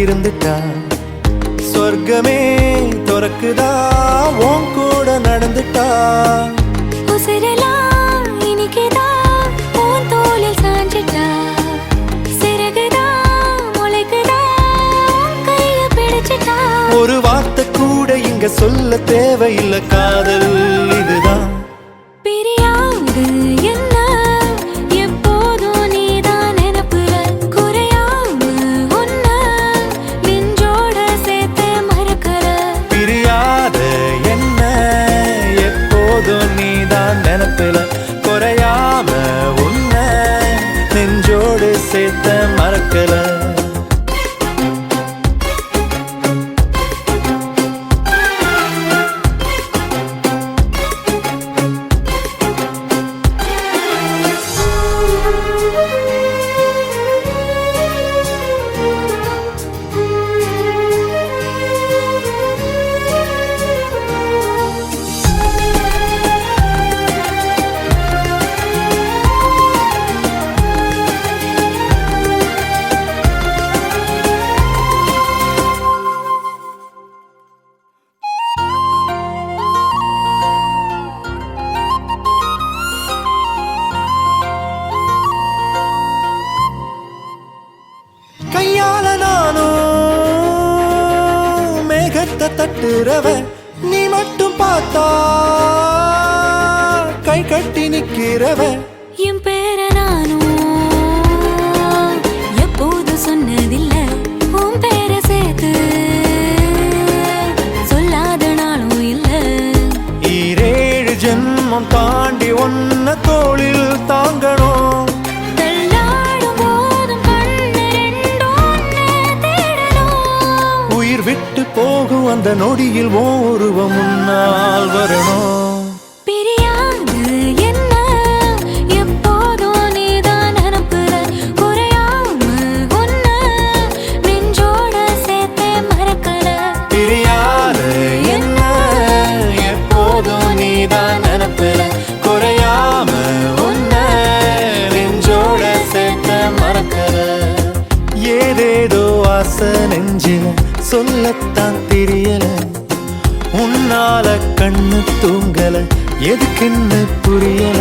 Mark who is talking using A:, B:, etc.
A: இருந்துட்டா சொர்க்கமே துறக்குதா உன் கூட நடந்துட்டா
B: உசிரெல்லாம் இனிக்குதா உன் தோளில் சாஞ்சிட்டா சிறகுதா முளைக்குதா கைய பிடிச்சிட்டா
A: ஒரு வார்த்தை கூட இங்க சொல்ல தேவையில்லை காதல் இதுதான்
B: பிரியாது என்ன எப்போதும் நீதான் நினப்புல குறையாம உன்ன நெஞ்சோட சேர்த்து மறக்கற
A: பிரியாத என்ன எப்போதும் நீதான் நினைப்பில குறையாம உன்னை நெஞ்சோடு சேர்த்த மறக்கல கையால நானும் மேகத்தை தட்டுறவ நீ மட்டும் பார்த்தா கை கட்டி நிக்கிறவ
B: என் பேர நானும் எப்போது சொன்னதில்ல உன் பேர சேர்த்து சொல்லாத நாளும் இல்ல
A: ஈரேழு ஜென்மம் தாண்டி ஒன்ன தோளில் தாங்கணும்
B: தள்ளாடும் போதும் கண்ணு ரெண்டும் உன்னை தேடணும்
A: உயிர் விட்டு போகும் அந்த நொடியில் ஓருவம் முன்னால் வரணும்
B: பிரியாது என்ன எப்போதும் நீதான் நினப்புல குறையாம உன்ன நெஞ்சோட சேர்த்து மறக்கல
A: பிரியாத என்ன எப்போதும் நீதான் நினைப்பில குறையாம உன்னை நெஞ்சோட சேர்த்த மறக்கல ஏதேதோ ஆசை நெஞ்சில சொல்லத்தான் தெரியல உன்னால கண்ணு தூங்கல எதுக்குன்னு புரியல